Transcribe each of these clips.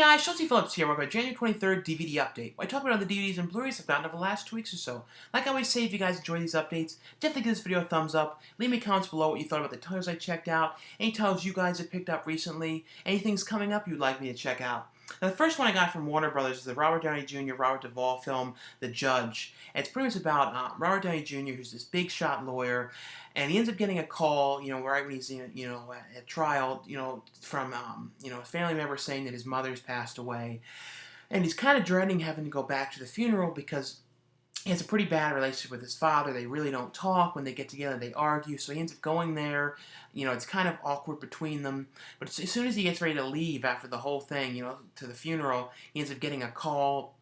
guys, Schultzy Phillips here. Welcome to January 23rd DVD update. I talk about all the DVDs and Blu-rays I've gotten over the last 2 weeks or so. Like I always say, if you guys enjoy these updates, definitely give this video a thumbs up. Leave me comments below what you thought about the titles I checked out, any titles you guys have picked up recently, anything's coming up you'd like me to check out. Now, the first one I got from Warner Brothers is the Robert Downey Jr., Robert Duvall film, The Judge. And it's pretty much about Robert Downey Jr., who's this big shot lawyer, and he ends up getting a call, right when he's, at trial, from, a family member saying that his mother's passed away. And he's kind of dreading having to go back to the funeral because he has a pretty bad relationship with his father. They really don't talk. When they get together, they argue. So he ends up going there. It's kind of awkward between them. But as soon as he gets ready to leave after the whole thing, to the funeral, he ends up getting a call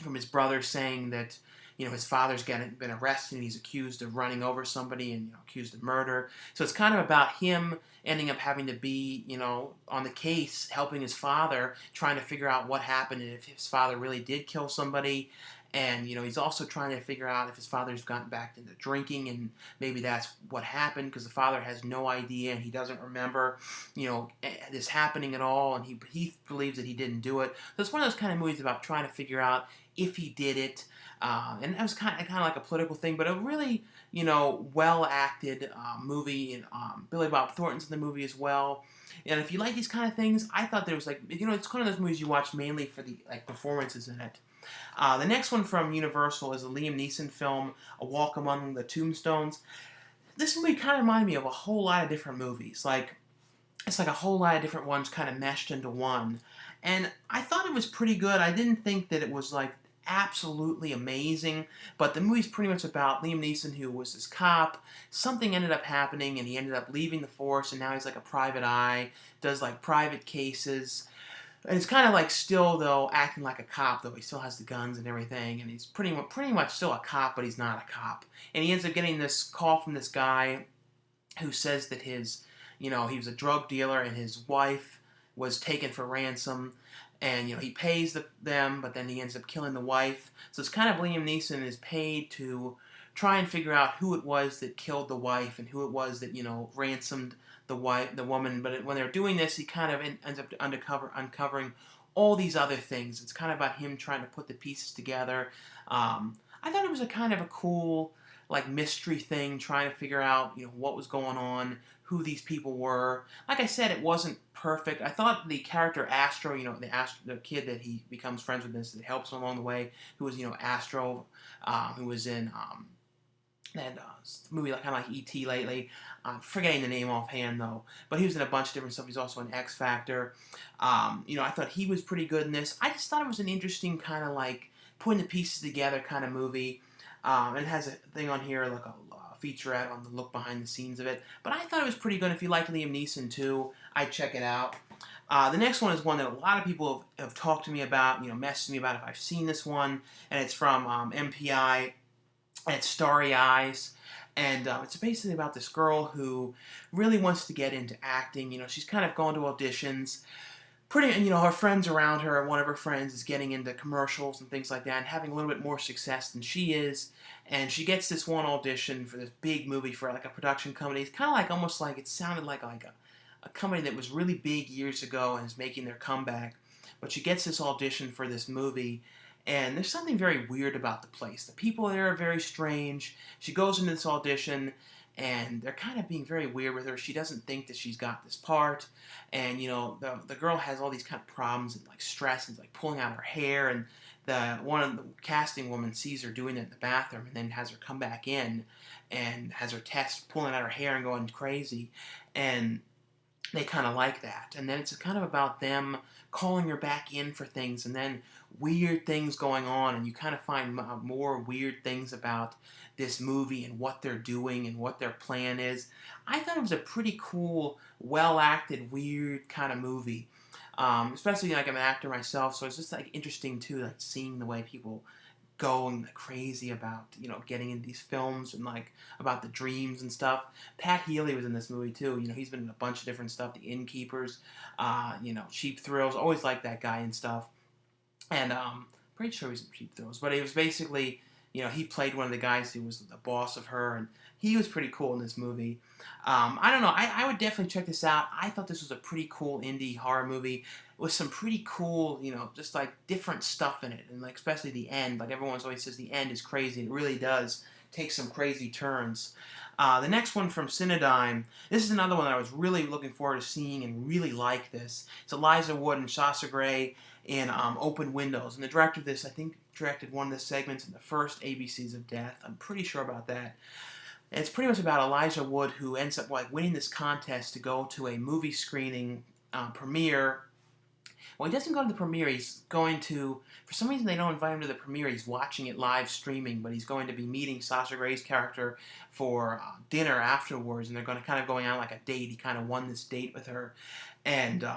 from his brother saying that, his father's been arrested and he's accused of running over somebody and, accused of murder. So it's kind of about him ending up having to be, on the case, helping his father, trying to figure out what happened and if his father really did kill somebody. And, he's also trying to figure out if his father's gotten back into drinking, and maybe that's what happened, because the father has no idea, and he doesn't remember, this happening at all, and he believes that he didn't do it. So it's one of those kind of movies about trying to figure out if he did it, and it was kind of like a political thing, but a really, well-acted movie, and Billy Bob Thornton's in the movie as well. And if you like these kind of things, I thought there was it's one of those movies you watch mainly for the performances in it. The next one from Universal is a Liam Neeson film, A Walk Among the Tombstones. This movie kind of reminded me of a whole lot of different movies. It's like a whole lot of different ones kind of meshed into one. And I thought it was pretty good. I didn't think that it was absolutely amazing, but the movie's pretty much about Liam Neeson, who was this cop. Something ended up happening and he ended up leaving the force, and now he's like a private eye, does private cases. And it's kind of still, though, acting like a cop, though. He still has the guns and everything, and he's pretty much still a cop, but he's not a cop. And he ends up getting this call from this guy who says that he was a drug dealer and his wife was taken for ransom. And, he pays them, but then he ends up killing the wife. So it's kind of Liam Neeson is paid to try and figure out who it was that killed the wife and who it was that, ransomed the woman. But when they're doing this, he kind of ends up uncovering all these other things. It's kind of about him trying to put the pieces together. I thought it was a kind of a cool, mystery thing, trying to figure out, what was going on, who these people were. Like I said, it wasn't perfect. I thought the character Astro, the kid that he becomes friends with, that helps him along the way, who was, Astro, who was in that movie kind of like E.T. lately. I'm forgetting the name offhand, though. But he was in a bunch of different stuff. He's also in X Factor. I thought he was pretty good in this. I just thought it was an interesting kind of putting the pieces together kind of movie. It has a thing on here, a featurette on the look behind the scenes of it. But I thought it was pretty good. If you like Liam Neeson, too, I'd check it out. The next one is one that a lot of people have talked to me about, messaged me about if I've seen this one. And it's from MPI. And it's Starry Eyes. And it's basically about this girl who really wants to get into acting. She's kind of gone to auditions. Her friends around her, one of her friends is getting into commercials and things like that and having a little bit more success than she is. And she gets this one audition for this big movie for a production company. It's kind of almost like it sounded like a company that was really big years ago and is making their comeback. But she gets this audition for this movie, and there's something very weird about the place. The people there are very strange. She goes into this audition, and they're kind of being very weird with her. She doesn't think that she's got this part. And, the girl has all these kind of problems and, stress and, pulling out her hair. And one of the casting woman sees her doing it in the bathroom and then has her come back in and has her test pulling out her hair and going crazy. And they kind of like that. And then it's kind of about them calling her back in for things and then weird things going on, and you kind of find more weird things about this movie and what they're doing and what their plan is. I thought it was a pretty cool, well-acted, weird kind of movie. Especially, I'm an actor myself, so it's just, interesting, too, seeing the way people going crazy about, getting in these films and, about the dreams and stuff. Pat Healy was in this movie, too. He's been in a bunch of different stuff. The Innkeepers, Cheap Thrills. Always liked that guy and stuff. And pretty sure he's in Cheap Thrills. But it was basically, he played one of the guys who was the boss of her, and he was pretty cool in this movie. I don't know. I would definitely check this out. I thought this was a pretty cool indie horror movie with some pretty cool, just like different stuff in it, and like especially the end. Like everyone always says, the end is crazy. It really does take some crazy turns. The next one from Cinedigm. This is another one that I was really looking forward to seeing and really like this. It's Elijah Wood and Sasha Grey in Open Windows. And the director of this, I think, directed one of the segments in the first ABCs of Death. I'm pretty sure about that. And it's pretty much about Elijah Wood, who ends up like winning this contest to go to a movie screening premiere. Well, he doesn't go to the premiere. He's going to, for some reason they don't invite him to the premiere. He's watching it live streaming, but he's going to be meeting Sasha Grey's character for dinner afterwards, and they're going to kind of going on like a date. He kind of won this date with her, and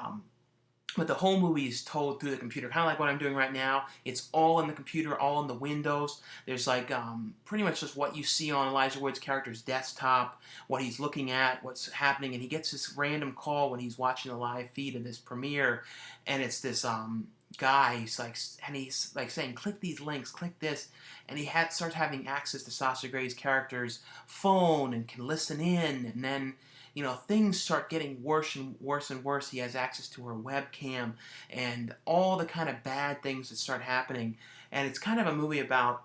but the whole movie is told through the computer, kind of like what I'm doing right now. It's all in the computer, all in the windows. There's like pretty much just what you see on Elijah Wood's character's desktop, what he's looking at, what's happening, and he gets this random call when he's watching the live feed of this premiere, and it's this guy. He's like saying, "Click these links, click this," and he starts having access to Sasha Grey's character's phone and can listen in, and then things start getting worse and worse and worse. He has access to her webcam and all the kind of bad things that start happening. And it's kind of a movie about,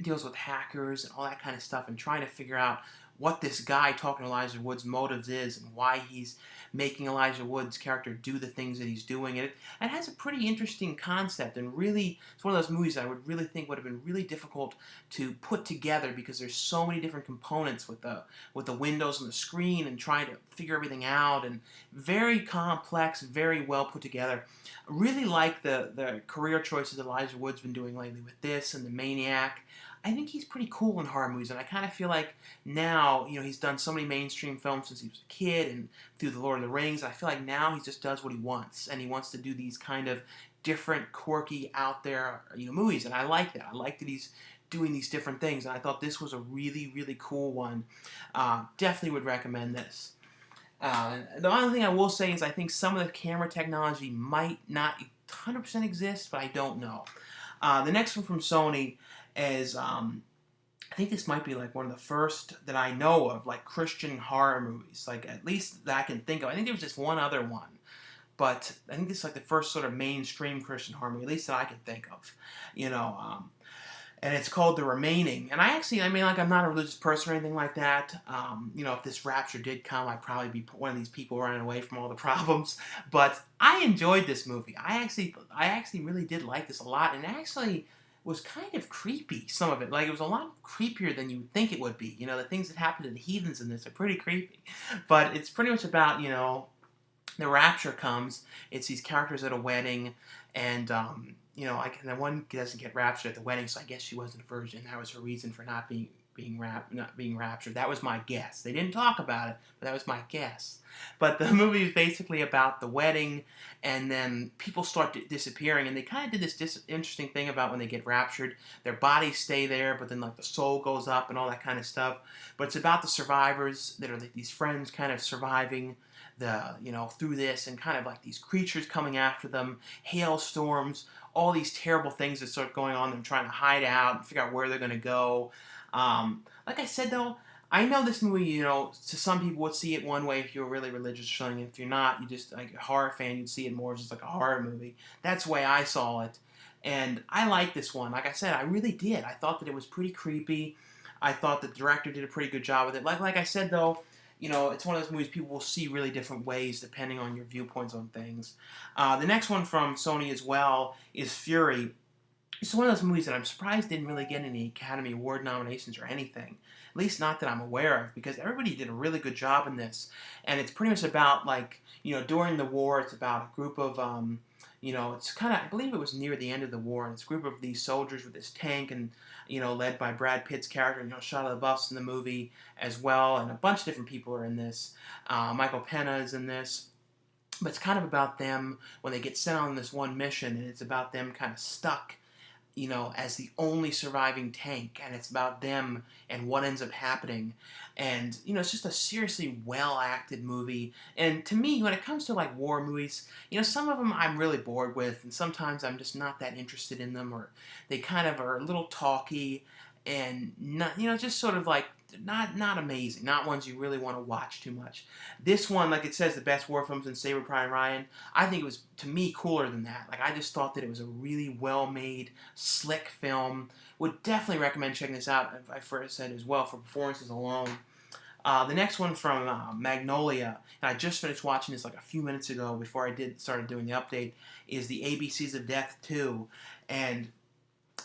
deals with hackers and all that kind of stuff and trying to figure out what this guy talking to Elijah Wood's motives is and why he's making Elijah Wood's character do the things that he's doing. And it has a pretty interesting concept, and really, it's one of those movies that I would really think would have been really difficult to put together because there's so many different components with the windows and the screen and trying to figure everything out, and very complex, very well put together. I really like the career choices that Elijah Wood's been doing lately with this and The Maniac. I think he's pretty cool in horror movies, and I kind of feel like now, he's done so many mainstream films since he was a kid and through The Lord of the Rings, and I feel like now he just does what he wants, and he wants to do these kind of different, quirky, out there, movies, and I like that. I like that he's doing these different things, and I thought this was a really, really cool one. Definitely would recommend this. The only thing I will say is I think some of the camera technology might not 100% exist, but I don't know. The next one from Sony is, I think this might be like one of the first that I know of, like Christian horror movies, like at least that I can think of. I think there was just one other one, but I think this is like the first sort of mainstream Christian horror movie, at least that I can think of, and it's called The Remaining. And I'm not a religious person or anything like that. If this rapture did come, I'd probably be one of these people running away from all the problems. But I enjoyed this movie. I actually really did like this a lot, and actually was kind of creepy, some of it. Like, it was a lot creepier than you would think it would be. The things that happen to the heathens in this are pretty creepy. But it's pretty much about, the rapture comes. It's these characters at a wedding, and the one doesn't get raptured at the wedding, so I guess she wasn't a virgin. That was her reason for not being raptured. That was my guess. They didn't talk about it, but that was my guess. But the movie is basically about the wedding, and then people start disappearing, and they kind of did this interesting thing about when they get raptured. Their bodies stay there, but then like the soul goes up and all that kind of stuff. But it's about the survivors that are like these friends kind of surviving through this, and kind of like these creatures coming after them, hailstorms, all these terrible things that start going on. Them trying to hide out and figure out where they're going to go. Like I said, though, I know this movie, to some people would see it one way if you're really religious or something. If you're not, you just like a horror fan, you'd see it more as just like a horror movie. That's the way I saw it, and I like this one. Like I said, I really did. I thought that it was pretty creepy. I thought the director did a pretty good job with it. Like I said, though, it's one of those movies people will see really different ways depending on your viewpoints on things. The next one from Sony as well is Fury. It's one of those movies that I'm surprised didn't really get any Academy Award nominations or anything. At least not that I'm aware of, because everybody did a really good job in this. And it's pretty much about, during the war, it's about a group of, it's kind of, I believe it was near the end of the war, and it's a group of these soldiers with this tank, and, led by Brad Pitt's character, Shia LaBeouf's in the movie as well, and a bunch of different people are in this. Michael Pena is in this. But it's kind of about them when they get sent on this one mission, and it's about them kind of stuck as the only surviving tank, and it's about them and what ends up happening. And, it's just a seriously well-acted movie. And to me, when it comes to, like, war movies, some of them I'm really bored with, and sometimes I'm just not that interested in them, or they kind of are a little talky, and not, just sort of like, not amazing, not ones you really want to watch too much. This one, like it says, the best war films in Saving Private Ryan, I think it was, to me, cooler than that. Like, I just thought that it was a really well-made, slick film. Would definitely recommend checking this out, I first said as well, for performances alone. The next one from Magnolia, and I just finished watching this like a few minutes ago before I started doing the update, is the ABCs of Death 2. And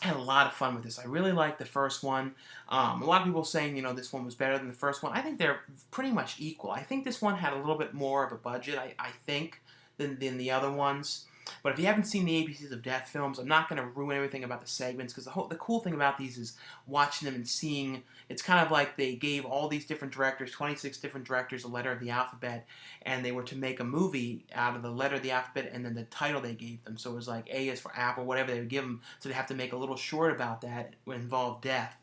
I had a lot of fun with this. I really liked the first one. A lot of people saying, this one was better than the first one. I think they're pretty much equal. I think this one had a little bit more of a budget, I think, than the other ones. But if you haven't seen the ABCs of Death films, I'm not going to ruin everything about the segments, because the cool thing about these is watching them and seeing, it's kind of like they gave all these different directors, 26 different directors, a letter of the alphabet, and they were to make a movie out of the letter of the alphabet and then the title they gave them. So it was like A is for Apple, whatever they would give them, so they have to make a little short about that would involve death.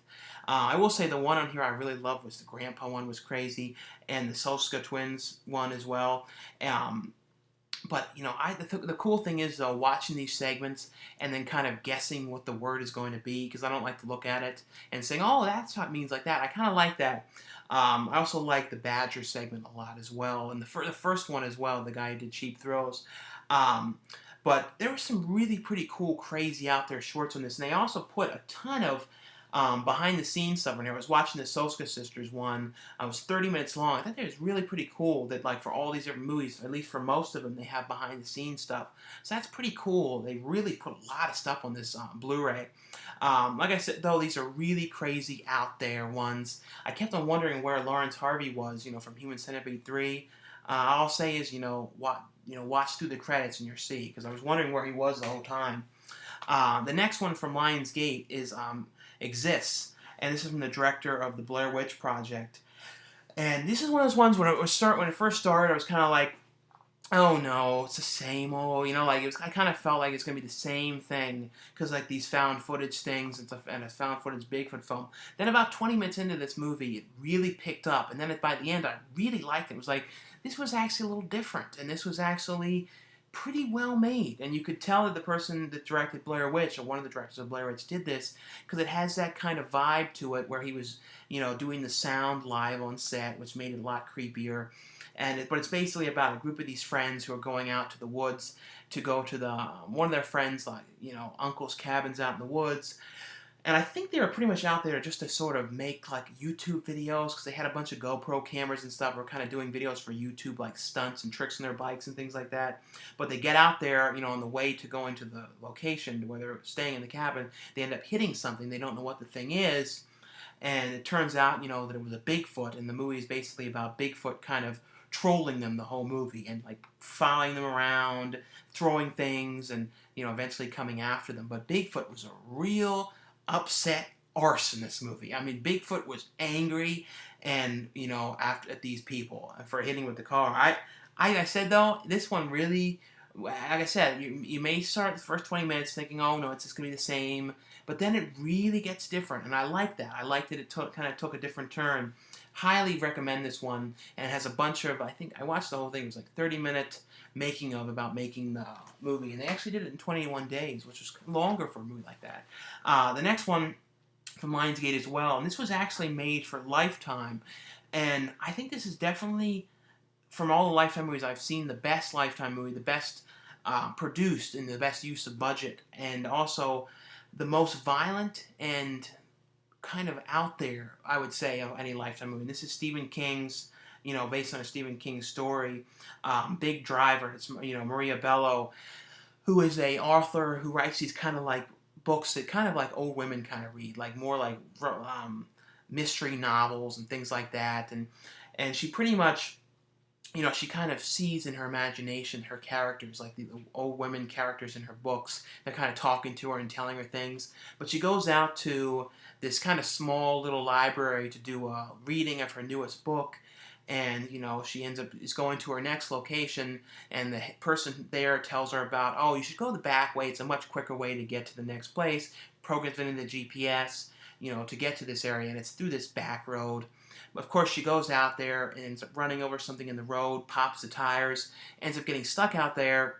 I will say the one on here I really loved was the Grandpa one, was crazy, and the Solska twins one as well. But, the cool thing is, though, watching these segments and then kind of guessing what the word is going to be, because I don't like to look at it and saying, oh, that's what it means like that. I kind of like that. I also like the Badger segment a lot as well, and the first one as well, the guy who did Cheap Thrills. But there were some really pretty cool, crazy out there shorts on this, and they also put a ton of behind-the-scenes stuff. When I was watching the Solska Sisters one, it was 30 minutes long. I thought it was really pretty cool that, like, for all these different movies, at least for most of them, they have behind-the-scenes stuff. So that's pretty cool. They really put a lot of stuff on this Blu-ray. Like I said, though, these are really crazy out there ones. I kept on wondering where Lawrence Harvey was, from Human Centipede 3. All I'll say is, watch through the credits and you'll see, because I was wondering where he was the whole time. The next one from Lionsgate is Exists, and this is from the director of the Blair Witch Project. And this is one of those ones when it first started, I was kind of like, oh no, it's the same old, I kind of felt like it's going to be the same thing, because like these found footage things, and a found footage Bigfoot film. Then about 20 minutes into this movie, it really picked up, and then by the end, I really liked it. It was like, this was actually a little different, and this was actually pretty well made, and you could tell that the person that directed Blair Witch, or one of the directors of Blair Witch, did this because it has that kind of vibe to it, where he was, doing the sound live on set, which made it a lot creepier. But it's basically about a group of these friends who are going out to the woods to go to one of their friends, like, uncle's cabins out in the woods. And I think they were pretty much out there just to sort of make, like, YouTube videos, because they had a bunch of GoPro cameras and stuff. Were kind of doing videos for YouTube, like stunts and tricks on their bikes and things like that. But they get out there, on the way to go into the location where they're staying in the cabin, they end up hitting something. They don't know what the thing is. And it turns out, that it was a Bigfoot, and the movie is basically about Bigfoot kind of trolling them the whole movie, and, like, following them around, throwing things, and, eventually coming after them. But Bigfoot was a real upset arse in this movie. I mean, Bigfoot was angry, and at these people for hitting with the car. I said, though, this one really, like I said, you may start the first 20 minutes thinking, oh no, it's just gonna be the same, but then it really gets different, and I like that. I like that it kind of took a different turn. Highly recommend this one, and it has a bunch of, I think I watched the whole thing. It was like 30-minute making of about making the movie, and they actually did it in 21 days, which was longer for a movie like that. The next one from Lionsgate as well, and this was actually made for Lifetime, and I think this is definitely, from all the Lifetime movies I've seen, the best Lifetime movie, the best produced, and the best use of budget, and also the most violent and kind of out there, I would say, of any Lifetime movie. This is Stephen King's, based on a Stephen King story. Big Driver. It's, Maria Bello, who is a author who writes these kind of like books that kind of like old women kind of read, like more like mystery novels and things like that. And she pretty much, she kind of sees in her imagination her characters, like the old women characters in her books. They're kind of talking to her and telling her things. But she goes out to this kind of small little library to do a reading of her newest book. and she is going to her next location, and the person there tells her about, oh, you should go the back way. It's a much quicker way to get to the next place. Programs it into the GPS, to get to this area, and it's through this back road. Of course, she goes out there and ends up running over something in the road, pops the tires, ends up getting stuck out there,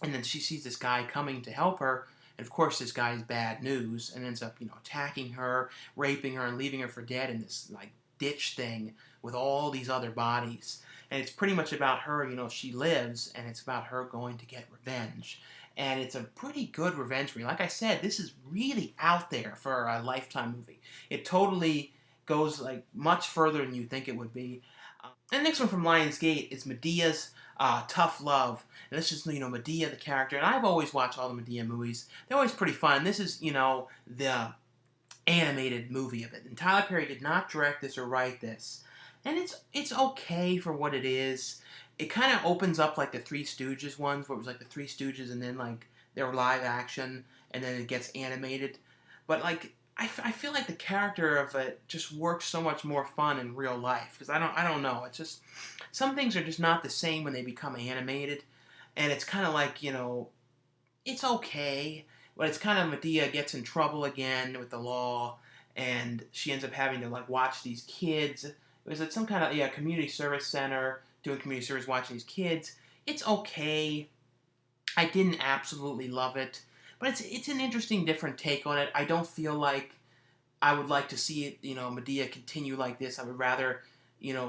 and then she sees this guy coming to help her, and of course this guy's bad news, and ends up, attacking her, raping her, and leaving her for dead in this, like, ditch thing with all these other bodies. And it's pretty much about her, she lives, and it's about her going to get revenge. And it's a pretty good revenge movie. Like I said, this is really out there for a Lifetime movie. It totally goes, like, much further than you think it would be. And the next one from Lionsgate is Medea's Tough Love. And this is, Medea, the character. And I've always watched all the Medea movies. They're always pretty fun. This is, the animated movie of it. And Tyler Perry did not direct this or write this. And it's okay for what it is. It kind of opens up like the Three Stooges ones, where it was like the Three Stooges and then like they were live action, and then it gets animated. But like I feel like the character of it just works so much more fun in real life, because I don't know. It's just some things are just not the same when they become animated, and it's kind of like it's okay, but it's kind of Medea gets in trouble again with the law, and she ends up having to like watch these kids. It was at some kind of community service center doing community service, watching these kids. It's okay. I didn't absolutely love it, but it's an interesting, different take on it. I don't feel like I would like to see it, Medea continue like this. I would rather,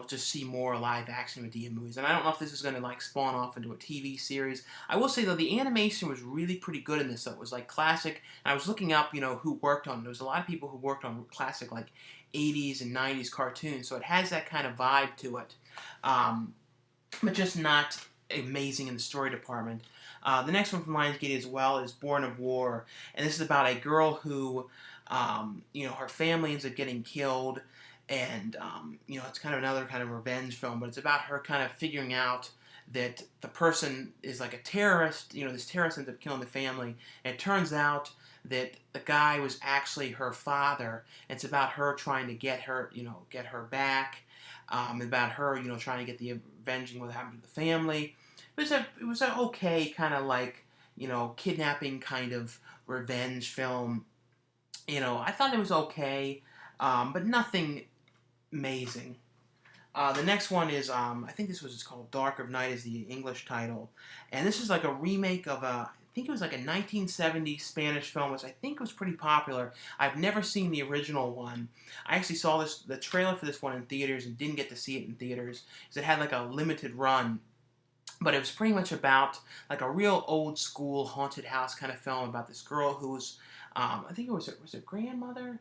just see more live action Medea movies. And I don't know if this is going to like spawn off into a TV series. I will say though, the animation was really pretty good in this. So it was like classic. And I was looking up, who worked on it. There was a lot of people who worked on classic like 80s and 90s cartoons. So it has that kind of vibe to it, but just not amazing in the story department. The next one from Lionsgate as well is Born of War, and this is about a girl who, her family ends up getting killed, and it's kind of another kind of revenge film, but it's about her kind of figuring out that the person is like a terrorist. This terrorist ends up killing the family, and it turns out that the guy was actually her father. And it's about her trying to get her back, about her, trying to get the avenging what happened to the family. It was a okay kind of like, kidnapping kind of revenge film. I thought it was okay, but nothing amazing. The next one is, I think this was just called Dark of Night is the English title. And this is like a remake of I think it was like a 1970s Spanish film, which I think was pretty popular. I've never seen the original one. I actually saw the trailer for this one in theaters and didn't get to see it in theaters, because it had like a limited run. But it was pretty much about like a real old school haunted house kind of film about this girl who's, I think it was her grandmother?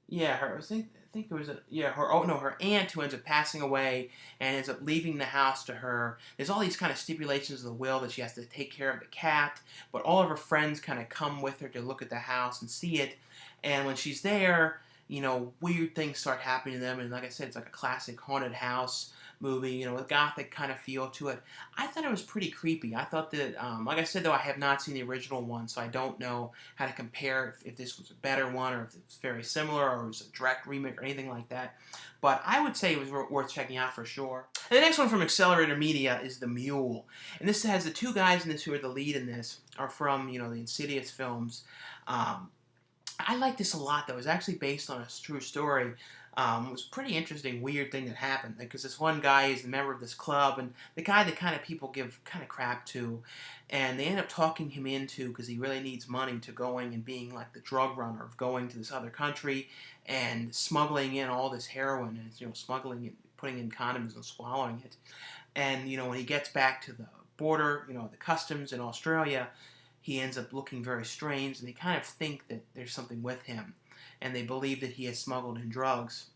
Yeah, I think it was her aunt who ends up passing away and ends up leaving the house to her. There's all these kind of stipulations of the will that she has to take care of the cat, but all of her friends kind of come with her to look at the house and see it. And when she's there, weird things start happening to them. And like I said, it's like a classic haunted house movie, with gothic kind of feel to it. I thought it was pretty creepy. I thought that, like I said though, I have not seen the original one, so I don't know how to compare if this was a better one, or if it's very similar, or it was a direct remake, or anything like that. But I would say it was worth checking out for sure. And the next one from Accelerator Media is The Mule. And this has the two guys in this who are the lead in this, are from, the Insidious films. I like this a lot, though. It was actually based on a true story. It was a pretty interesting, weird thing that happened, because this one guy is a member of this club, and the guy that kind of people give kind of crap to, and they end up talking him into, because he really needs money, to going and being like the drug runner of going to this other country and smuggling in all this heroin, and smuggling it, putting in condoms and swallowing it. And when he gets back to the border, the customs in Australia, he ends up looking very strange, and they kind of think that there's something with him, and they believe that he has smuggled in drugs.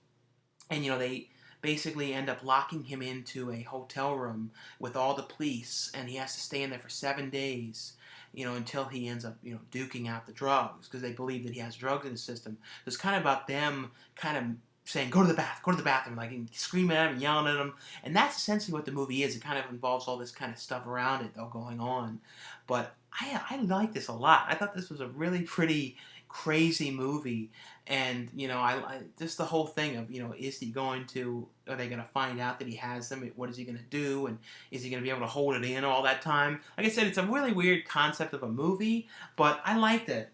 And, they basically end up locking him into a hotel room with all the police, and he has to stay in there for 7 days, until he ends up, duking out the drugs, because they believe that he has drugs in his system. So it's kind of about them kind of saying, go to the bathroom, like, and screaming at him and yelling at him. And that's essentially what the movie is. It kind of involves all this kind of stuff around it, though, going on. But I like this a lot. I thought this was a really pretty crazy movie. And I just the whole thing of is he going to? Are they going to find out that he has them? What is he going to do? And is he going to be able to hold it in all that time? Like I said, it's a really weird concept of a movie, but I liked it.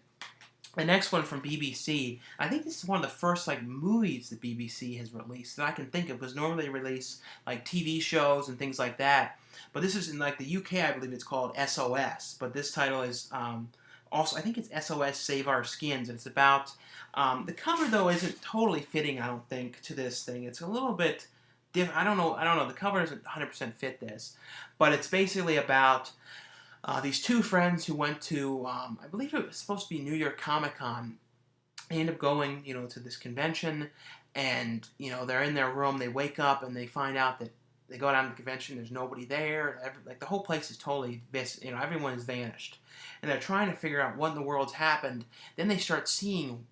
The next one from BBC, I think this is one of the first movies that BBC has released that I can think of, because normally they release TV shows and things like that. But this is in the UK, I believe it's called SOS. But this title is also, I think it's SOS Save Our Skins. And it's about the cover though isn't totally fitting, I don't think, to this thing. It's a little bit different. I don't know. The cover doesn't 100% fit this, but it's basically about these two friends who went to, I believe it was supposed to be New York Comic Con. They end up going, to this convention, and, they're in their room. They wake up and they find out that they go down to the convention. There's nobody there. The whole place is totally, everyone has vanished. And they're trying to figure out what in the world's happened. Then they start seeing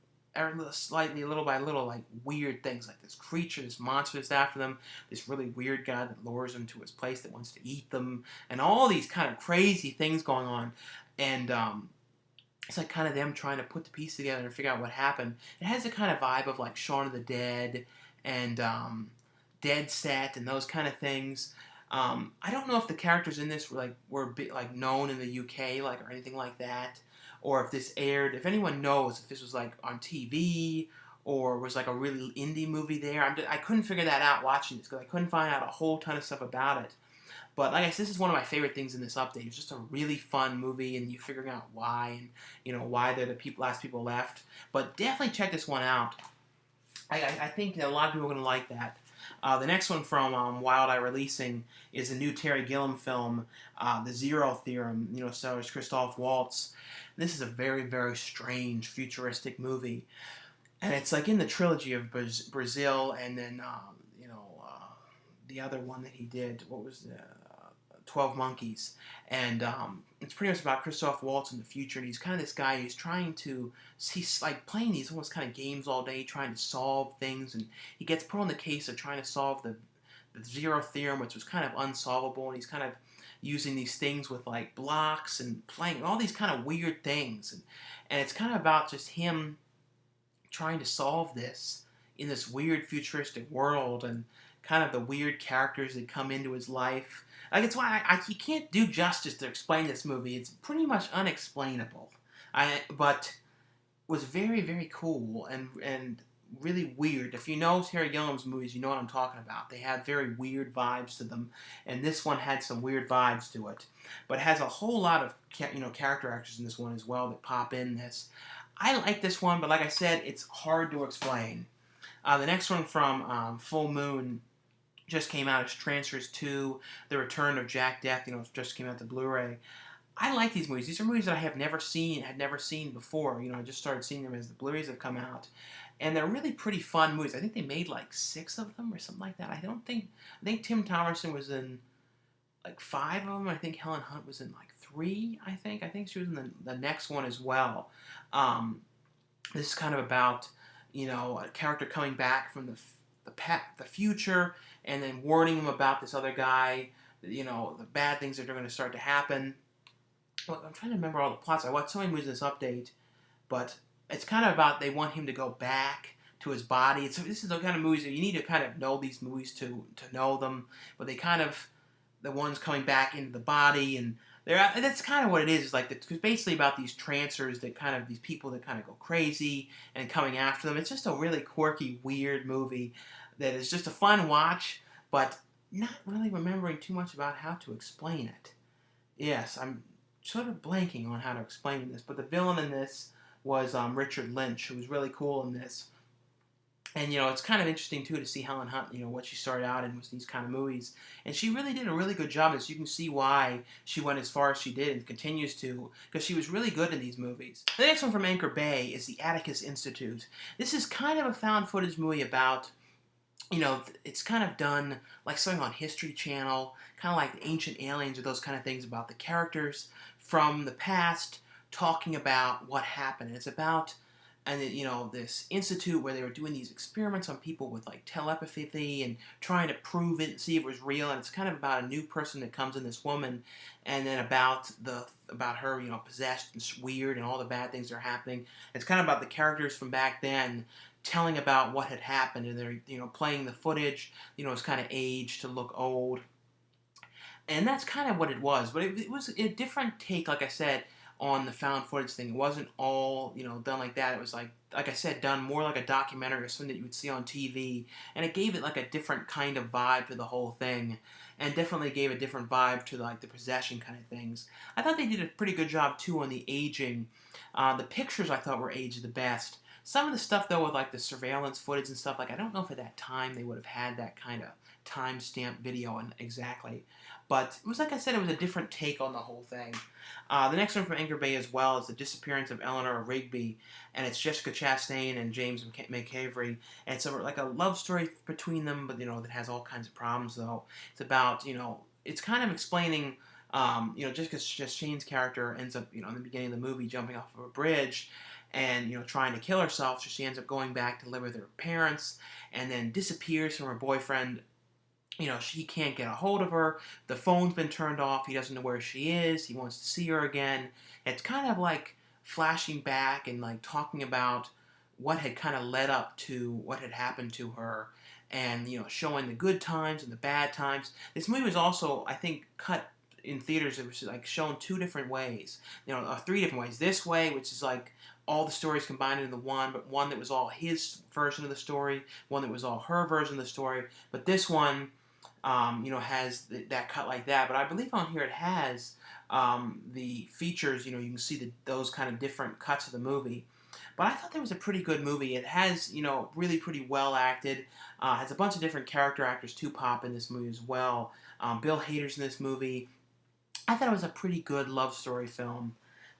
slightly, little by little, weird things, like this creature, this monster that's after them, this really weird guy that lures them to his place that wants to eat them, and all these kind of crazy things going on. And it's kind of them trying to put the piece together and figure out what happened. It has a kind of vibe of Shaun of the Dead and Dead Set and those kind of things. I don't know if the characters in this were known in the UK or anything like that, or if this aired. If anyone knows if this was on TV or was a really indie movie there. I couldn't figure that out watching this, because I couldn't find out a whole ton of stuff about it. But like I said, this is one of my favorite things in this update. It's just a really fun movie, and you figuring out why, and why they're the last people left. But definitely check this one out. I think that a lot of people are going to like that. The next one from Wild Eye Releasing is a new Terry Gilliam film, The Zero Theorem. Stars Christoph Waltz. This is a very, very strange, futuristic movie, and it's in the trilogy of Brazil, and then the other one that he did. What was the 12 Monkeys? And it's pretty much about Christoph Waltz in the future, and he's kind of this guy who's he's playing these almost kind of games all day, trying to solve things, and he gets put on the case of trying to solve the Zero Theorem, which was kind of unsolvable, and he's kind of using these things with blocks and playing all these kind of weird things, and it's kind of about just him trying to solve this in this weird futuristic world, and kind of the weird characters that come into his life. It's why you can't do justice to explain this movie. It's pretty much unexplainable, but was very, very cool and really weird. If you know Terry Gilliam's movies, you know what I'm talking about. They have very weird vibes to them, and this one had some weird vibes to it. But it has a whole lot of character actors in this one as well that pop in this. I like this one, but like I said, it's hard to explain. The next one from Full Moon just came out as Transfers 2, The Return of Jack Death. It just came out to Blu-ray. I like these movies. These are movies that I had never seen before. I just started seeing them as the Blu-rays have come out. And they're really pretty fun movies. I think they made 6 of them or something like that. I think Tim Thomerson was in 5 of them. I think Helen Hunt was in 3, I think she was in the next one as well. This is kind of about, a character coming back from the future, and then warning him about this other guy, the bad things that are going to start to happen. Well, I'm trying to remember all the plots. I watched so many movies in this update, but it's kind of about they want him to go back to his body. This is the kind of movies that you need to kind of know these movies to know them, but they kind of, the ones coming back into the body, and that's kind of what it is. It's basically about these trancers that kind of, these people that kind of go crazy and coming after them. It's just a really quirky, weird movie that is just a fun watch, but not really remembering too much about how to explain it. Yes, I'm sort of blanking on how to explain this, but the villain in this was Richard Lynch, who was really cool in this. And, it's kind of interesting, too, to see Helen Hunt, what she started out in was these kind of movies. And she really did a really good job in this. You can see why she went as far as she did and continues to, because she was really good in these movies. The next one from Anchor Bay is The Atticus Institute. This is kind of a found footage movie about, it's kind of done like something on History Channel, kind of like Ancient Aliens or those kind of things, about the characters from the past talking about what happened. And it's about and then, this institute where they were doing these experiments on people with like telepathy and trying to prove it and see if it was real. And it's kind of about a new person that comes in, this woman, and then about her, possessed and weird and all the bad things that are happening. It's kind of about the characters from back then telling about what had happened, and they're playing the footage. It's kind of aged to look old, and that's kind of what it was. But it was a different take, like I said, on the found footage thing. It wasn't all, done like that. It was like I said, done more like a documentary or something that you would see on TV. And it gave it like a different kind of vibe to the whole thing. And definitely gave a different vibe to like the possession kind of things. I thought they did a pretty good job too on the aging. The pictures I thought were aged the best. Some of the stuff though with like the surveillance footage and stuff, like I don't know if at that time they would have had that kind of timestamp video and exactly. But it was, like I said, it was a different take on the whole thing. The next one from Anchor Bay as well is The Disappearance of Eleanor Rigby, and it's Jessica Chastain and James McAvoy. And it's like a love story between them, but that has all kinds of problems though. It's about it's kind of explaining Jessica Chastain's character ends up in the beginning of the movie jumping off of a bridge and trying to kill herself, so she ends up going back to live with her parents and then disappears from her boyfriend. She can't get a hold of her. The phone's been turned off. He doesn't know where she is. He wants to see her again. It's kind of like flashing back and like talking about what had kind of led up to what had happened to her, and showing the good times and the bad times. This movie was also, I think, cut in theaters. It was like shown two different ways, three different ways. This way, which is like all the stories combined into one, but one that was all his version of the story, one that was all her version of the story. But this one, has that cut like that. But I believe on here it has the features. You can see those kind of different cuts of the movie. But I thought that was a pretty good movie. It has, really pretty well acted. Has a bunch of different character actors too pop in this movie as well. Bill Hader's in this movie. I thought it was a pretty good love story film.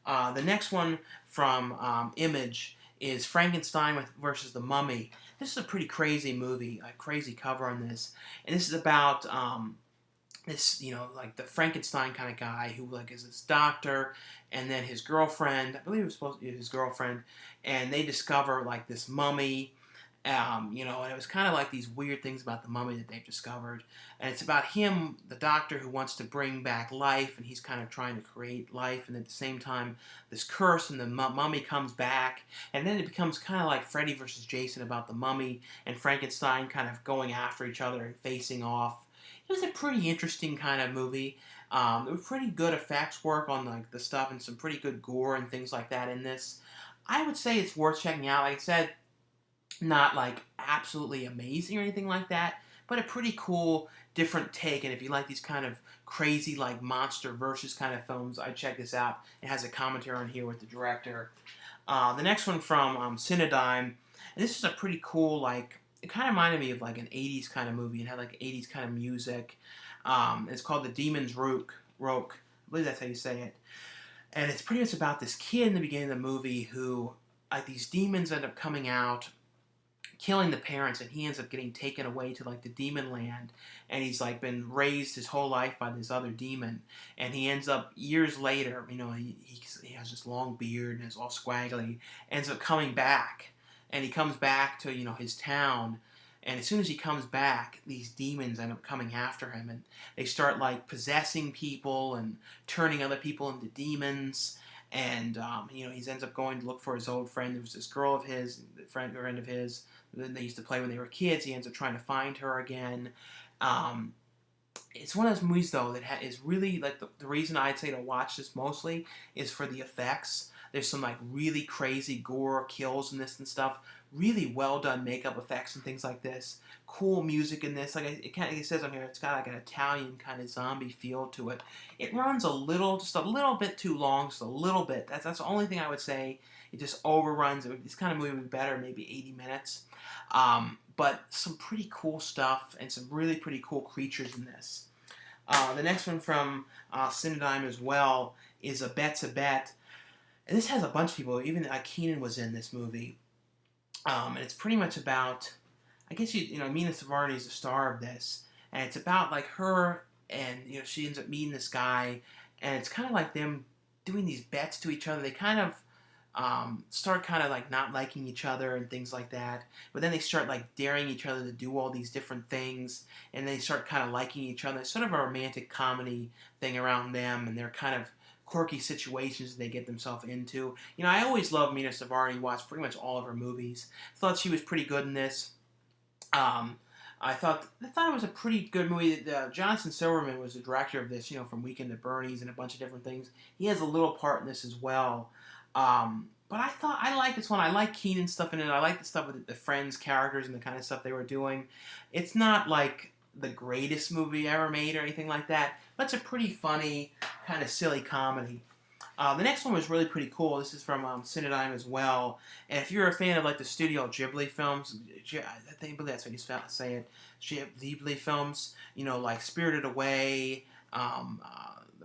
The next one from Image is Frankenstein versus the Mummy. This is a pretty crazy movie, a crazy cover on this. And this is about this, like the Frankenstein kind of guy who like is this doctor, and then his girlfriend, I believe it was supposed to be his girlfriend, and they discover like this mummy. And it was kind of like these weird things about the mummy that they've discovered. And it's about him, the doctor, who wants to bring back life, and he's kind of trying to create life, and at the same time, this curse, and the mummy comes back, and then it becomes kind of like Freddy versus Jason about the mummy and Frankenstein kind of going after each other and facing off. It was a pretty interesting kind of movie. There was pretty good effects work on like the stuff, and some pretty good gore and things like that in this. I would say it's worth checking out. Like I said, not like absolutely amazing or anything like that, but a pretty cool different take. And if you like these kind of crazy like monster versus kind of films, I'd check this out. It has a commentary on here with the director. The next one from Cinedigm, and this is a pretty cool, like, it kind of reminded me of like an 80s kind of movie. It had like 80s kind of music. It's called The Demon's Roke. I believe that's how you say it. And it's pretty much about this kid in the beginning of the movie who, like, these demons end up coming out, killing the parents, and he ends up getting taken away to like the demon land, and he's like been raised his whole life by this other demon, and he ends up years later, he has this long beard and is all squaggly, ends up coming back, and he comes back to his town, and as soon as he comes back, these demons end up coming after him, and they start like possessing people and turning other people into demons. And he ends up going to look for his old friend. There was this girl of his, friend of his, that they used to play when they were kids. He ends up trying to find her again. It's one of those movies though that is really like the reason I'd say to watch this mostly is for the effects. There's some like really crazy gore kills in this and stuff. Really well done makeup effects and things like this. Cool music in this. Like it says on here, it's got like an Italian kind of zombie feel to it. It runs just a little bit too long, just a little bit. That's the only thing I would say. It just overruns. This kind of movie would be better, maybe 80 minutes. But some pretty cool stuff and some really pretty cool creatures in this. The next one from Cinedigm as well is A Bet's a Bet. And this has a bunch of people. Even Keenan was in this movie. And it's pretty much about, I guess Mina Savarni is the star of this, and it's about like her, and she ends up meeting this guy, and it's kind of like them doing these bets to each other. They kind of start kind of like not liking each other and things like that. But then they start like daring each other to do all these different things, and they start kind of liking each other. It's sort of a romantic comedy thing around them, and they're kind of quirky situations they get themselves into. You know, I always loved Mina Savarni. Watched pretty much all of her movies. Thought she was pretty good in this. Um, I thought it was a pretty good movie. Jonathan Silverman was the director of this, you know, from Weekend at Bernie's and a bunch of different things. He has a little part in this as well. But I thought I like this one. I like Keenan's stuff in it. I like the stuff with the Friends characters and the kind of stuff they were doing. It's not like the greatest movie ever made or anything like that, but it's a pretty funny, kind of silly comedy. The next one was really pretty cool. This is from Cinedigm as well. And if you're a fan of like the Studio Ghibli films, I think that's how you say it, Ghibli films, you know, like Spirited Away, The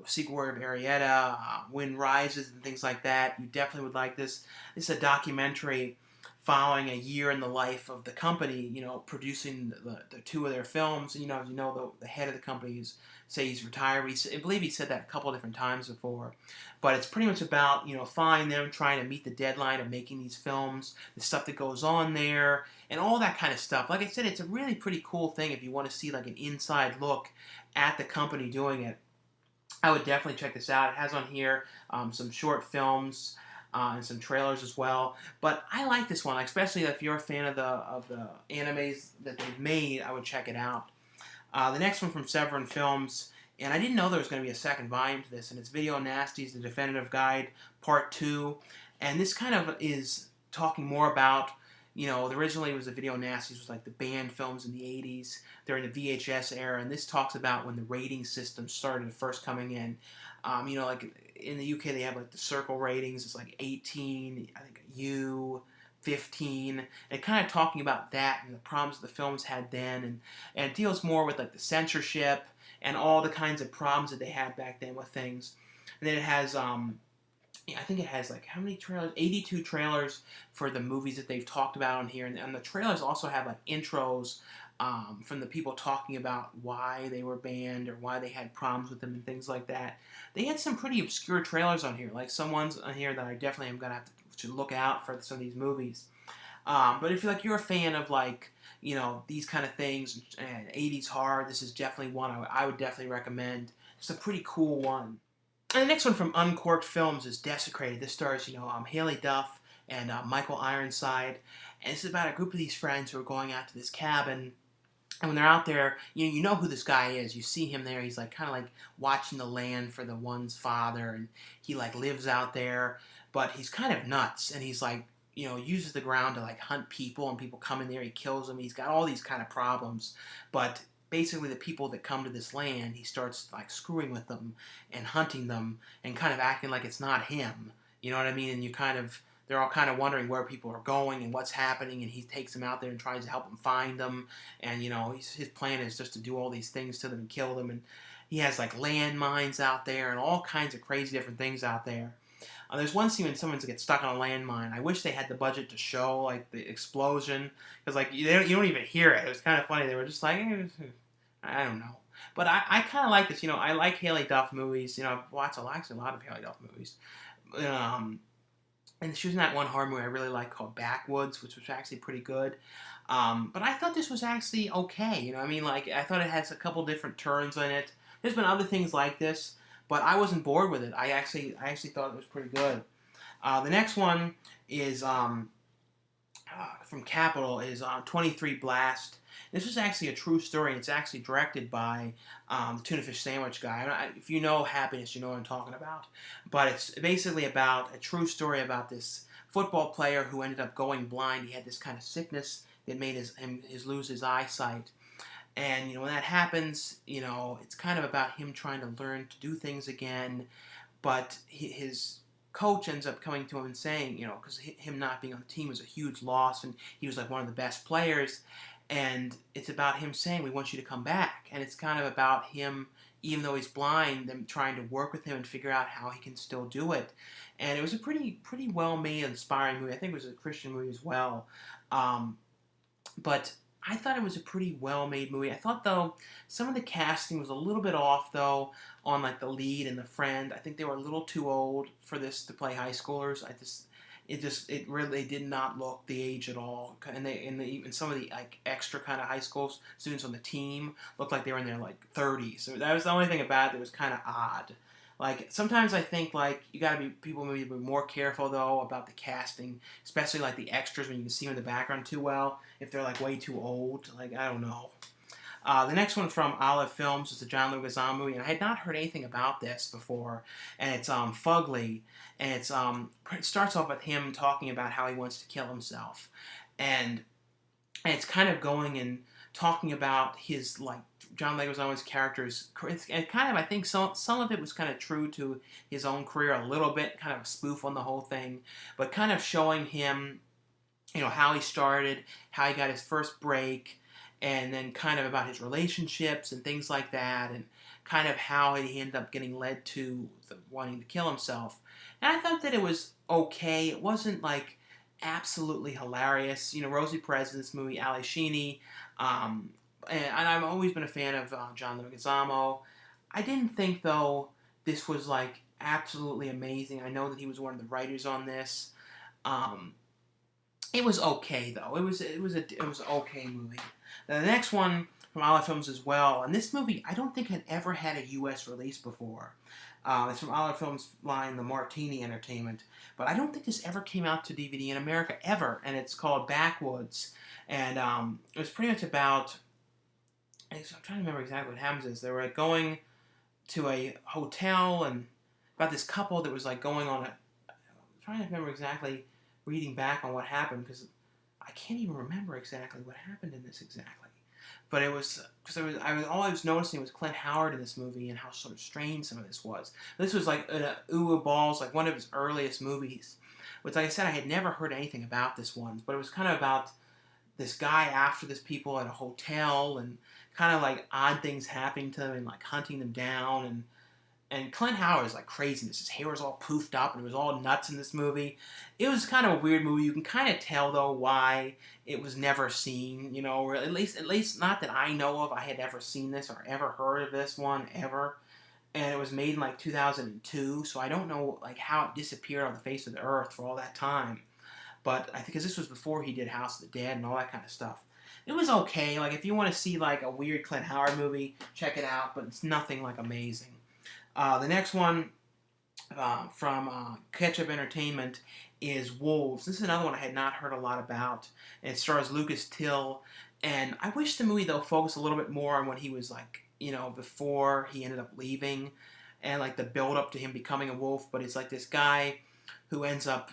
Secret War of Arietta, Wind Rises, and things like that, you definitely would like this. This is a documentary following a year in the life of the company, you know, producing the two of their films. You know, the head of the company he's retired. I believe he said that a couple of different times before. But it's pretty much about, you know, following them, trying to meet the deadline of making these films, the stuff that goes on there, and all that kind of stuff. Like I said, it's a really pretty cool thing if you want to see like an inside look at the company doing it. I would definitely check this out. It has on here some short films and some trailers as well. But I like this one, especially if you're a fan of the animes that they've made. I would check it out. The next one from Severin Films, and I didn't know there was going to be a second volume to this, and it's Video Nasties, The Definitive Guide, Part 2. And this kind of is talking more about, you know, originally it was the Video Nasties, was like the band films in the 80s during the VHS era, and this talks about when the rating system started first coming in. You know, like in the UK they have like the circle ratings, it's like 18, I think U, 15, and kind of talking about that and the problems the films had then, and it deals more with like the censorship and all the kinds of problems that they had back then with things. And then it has I think it has like how many trailers? 82 trailers for the movies that they've talked about on here, and the trailers also have like intros from the people talking about why they were banned or why they had problems with them and things like that. They had some pretty obscure trailers on here, like some ones on here that I definitely am gonna have to look out for some of these movies. But if you're a fan of like, you know, these kind of things and 80s horror, this is definitely one I would definitely recommend. It's a pretty cool one. And the next one from Uncorked Films is Desecrated. This stars, you know, Haley Duff and Michael Ironside, and it's about a group of these friends who are going out to this cabin. And when they're out there, you know who this guy is. You see him there. He's like kind of like watching the land for the one's father, and he like lives out there, but he's kind of nuts, and he's like, you know, uses the ground to like hunt people, and people come in there, he kills them. He's got all these kind of problems, but basically the people that come to this land, he starts like screwing with them and hunting them and kind of acting like it's not him. You know what I mean? And they're all kind of wondering where people are going and what's happening, and he takes them out there and tries to help them find them. And, you know, his plan is just to do all these things to them and kill them. And he has, like, landmines out there and all kinds of crazy different things out there. There's one scene when someone gets stuck on a landmine. I wish they had the budget to show, like, the explosion. Because, like, you don't even hear it. It was kind of funny. They were just like, I don't know. But I kind of like this. You know, I like Haley Duff movies. You know, I've watched actually a lot of Haley Duff movies. And she was in that one horror movie I really like called Backwoods, which was actually pretty good. But I thought this was actually okay. You know, I mean, like, I thought it has a couple different turns in it. There's been other things like this, but I wasn't bored with it. I actually thought it was pretty good. The next one is from Capital is 23 Blast. This is actually a true story, and it's actually directed by the Tuna Fish Sandwich guy. If you know Happiness, you know what I'm talking about. But it's basically about a true story about this football player who ended up going blind. He had this kind of sickness that made him lose his eyesight. And, you know, when that happens, you know, it's kind of about him trying to learn to do things again. But his coach ends up coming to him and saying, you know, because him not being on the team was a huge loss, and he was like one of the best players. And it's about him saying, we want you to come back. And it's kind of about him, even though he's blind, them trying to work with him and figure out how he can still do it. And it was a pretty well-made, inspiring movie. I think it was a Christian movie as well. But I thought it was a pretty well-made movie. I thought, though, some of the casting was a little bit off, though, on, like, the lead and the friend. I think they were a little too old for this to play high schoolers. it really did not look the age at all. And even some of the like extra kind of high school students on the team looked like they were in their like 30s. So that was the only thing about it that was kind of odd. Like sometimes I think like you gotta be people maybe be more careful though about the casting, especially like the extras when you can see them in the background too well. If they're like way too old, like I don't know. The next one from Olive Films is the John Leguizamo movie, and I had not heard anything about this before. And it's Fugly, and it starts off with him talking about how he wants to kill himself, and it's kind of going and talking about his like John Leguizamo's character's. And kind of I think some of it was kind of true to his own career a little bit, kind of a spoof on the whole thing, but kind of showing him, how he started, how he got his first break, and then kind of about his relationships and things like that, and kind of how he ended up getting led to wanting to kill himself. And I thought that it was okay. It wasn't like absolutely hilarious. Rosie Perez in this movie, Ali Sheedy, and I've always been a fan of John Leguizamo. I didn't think though this was like absolutely amazing. I know that he was one of the writers on this. It was okay though. It was an okay movie. Now, the next one from Olive Films as well, and this movie I don't think had ever had a U.S. release before. It's from Olive Films line, The Martini Entertainment, but I don't think this ever came out to DVD in America ever, and it's called Backwoods, and it was pretty much about. I'm trying to remember exactly what happens. Is they were going to a hotel and about this couple that was like going on a. I'm trying to remember exactly, reading back on what happened because I can't even remember exactly what happened in this exactly. But it was because all I was noticing was Clint Howard in this movie and how sort of strange some of this was. This was like Uwe Ball's like one of his earliest movies, which like I said I had never heard anything about this one, but it was kind of about this guy after this people at a hotel and kind of like odd things happening to them and like hunting them down and Clint Howard is like craziness. His hair was all poofed up and it was all nuts in this movie. It was kind of a weird movie. You can kind of tell though why it was never seen, or at least not that I know of. I had ever seen this or ever heard of this one ever. And it was made in like 2002, so I don't know like how it disappeared on the face of the earth for all that time. But I think because this was before he did House of the Dead and all that kind of stuff. It was okay. Like if you want to see like a weird Clint Howard movie, check it out. But it's nothing like amazing. The next one from Ketchup Entertainment is Wolves. This is another one I had not heard a lot about. And it stars Lucas Till. And I wish the movie, though, focused a little bit more on when he was, like, before he ended up leaving. And, like, the build-up to him becoming a wolf. But it's, like, this guy who ends up,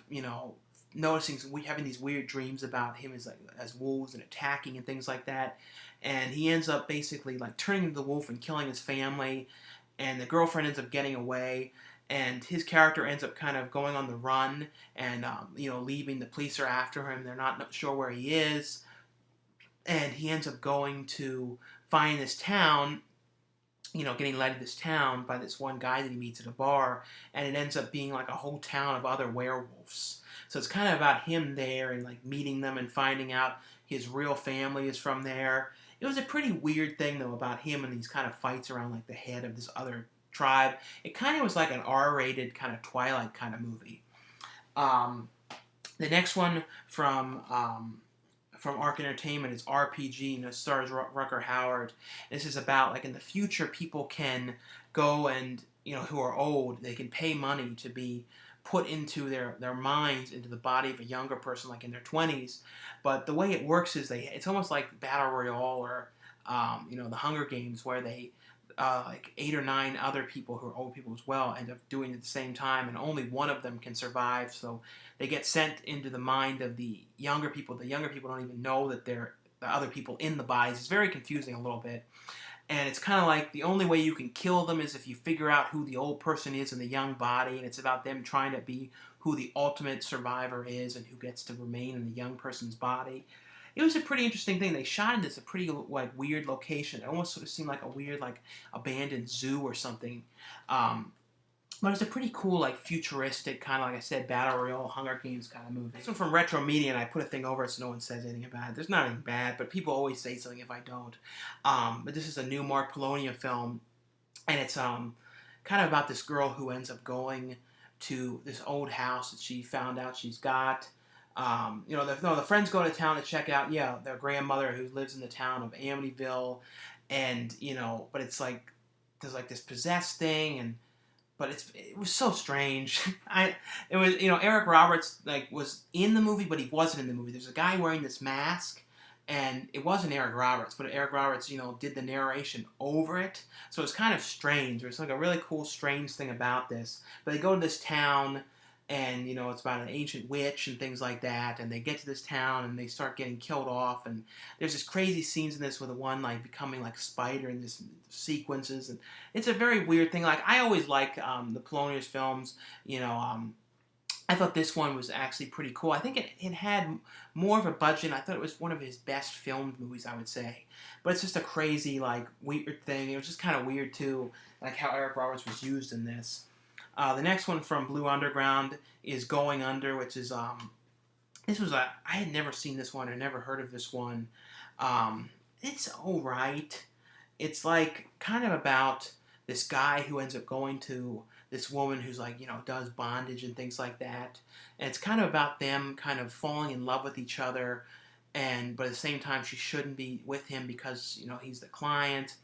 noticing, having these weird dreams about him as wolves and attacking and things like that. And he ends up basically, like, turning into the wolf and killing his family. And the girlfriend ends up getting away, and his character ends up kind of going on the run, and leaving. The police are after him. They're not sure where he is, and he ends up going to find this town. Getting led to this town by this one guy that he meets at a bar, and it ends up being like a whole town of other werewolves. So it's kind of about him there and like meeting them and finding out his real family is from there. It was a pretty weird thing, though, about him and these kind of fights around, like, the head of this other tribe. It kind of was like an R-rated kind of Twilight kind of movie. The next one from Arc Entertainment is RPG, and it stars Rucker Howard. This is about, like, in the future, people can go and, who are old, they can pay money to be put into their minds, into the body of a younger person, like in their 20s. But the way it works is it's almost like Battle Royale or, the Hunger Games, where they, like 8 or 9 other people who are old people as well end up doing it at the same time, and only one of them can survive. So they get sent into the mind of the younger people. The younger people don't even know that they're the other people in the bodies. It's very confusing a little bit. And it's kind of like the only way you can kill them is if you figure out who the old person is in the young body, and it's about them trying to be who the ultimate survivor is and who gets to remain in the young person's body. It was a pretty interesting thing. They shot in this a pretty like weird location. It almost sort of seemed like a weird like abandoned zoo or something. But it's a pretty cool, like, futuristic, kind of, like I said, Battle Royale, Hunger Games kind of movie. This one from Retro Media, and I put a thing over it so no one says anything about it. There's not anything bad, but people always say something if I don't. But this is a new Mark Polonia film, and it's kind of about this girl who ends up going to this old house that she found out she's got. The friends go to town to check out, their grandmother who lives in the town of Amityville, and but it's like there's like this possessed thing, but it was so strange. It was Eric Roberts was in the movie, but he wasn't in the movie. There's a guy wearing this mask, and it wasn't Eric Roberts, but Eric Roberts did the narration over it, so it's kind of strange. There's like a really cool strange thing about this. But they go to this town, and it's about an ancient witch and things like that, and they get to this town and they start getting killed off, and there's this crazy scenes in this with the one becoming like a spider in this sequences, and it's a very weird thing. I always like the Polonius films. I thought this one was actually pretty cool. I think it had more of a budget. I thought it was one of his best filmed movies, I would say. But it's just a crazy, weird thing. It was just kind of weird, too, how Eric Roberts was used in this. The next one from Blue Underground is Going Under, which is, I had never seen this one or never heard of this one. It's alright. It's kind of about this guy who ends up going to this woman who's does bondage and things like that. And it's kind of about them kind of falling in love with each other, but at the same time she shouldn't be with him because, he's the client.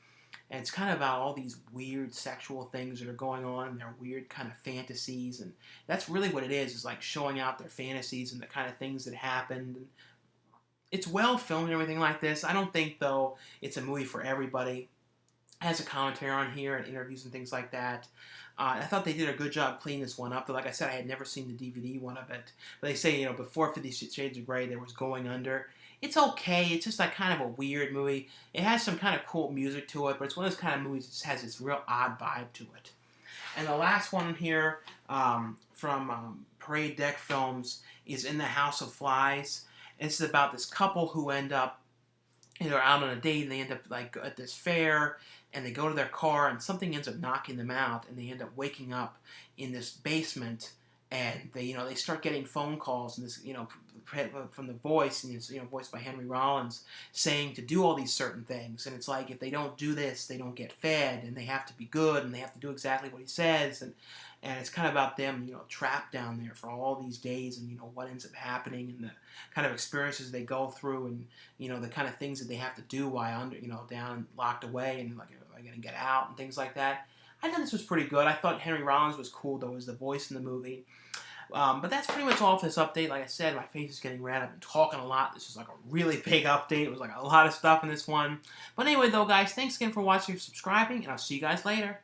And it's kind of about all these weird sexual things that are going on and their weird kind of fantasies. And that's really what it is showing out their fantasies and the kind of things that happened. And it's well filmed and everything like this. I don't think, though, it's a movie for everybody. It has a commentary on here and interviews and things like that. I thought they did a good job cleaning this one up. But like I said, I had never seen the DVD one of it. But they say, before 50 Shades of Grey, there was Going Under. It's okay. It's just kind of a weird movie. It has some kind of cool music to it, but it's one of those kind of movies that just has this real odd vibe to it. And the last one here from Parade Deck Films is In the House of Flies. It's about this couple who end up, they're out on a date and they end up at this fair, and they go to their car and something ends up knocking them out, and they end up waking up in this basement, and they start getting phone calls, and this from the voice, and it's voiced by Henry Rollins, saying to do all these certain things, and it's if they don't do this, they don't get fed, and they have to be good, and they have to do exactly what he says, and it's kind of about them trapped down there for all these days, and what ends up happening, and the kind of experiences they go through, and the kind of things that they have to do while under down locked away, and are they going to get out and things like that. I thought this was pretty good. I thought Henry Rollins was cool, though, as the voice in the movie. But that's pretty much all for this update. Like I said, my face is getting red. I've been talking a lot. This is a really big update. It was a lot of stuff in this one. But anyway, though, guys, thanks again for watching and subscribing, and I'll see you guys later.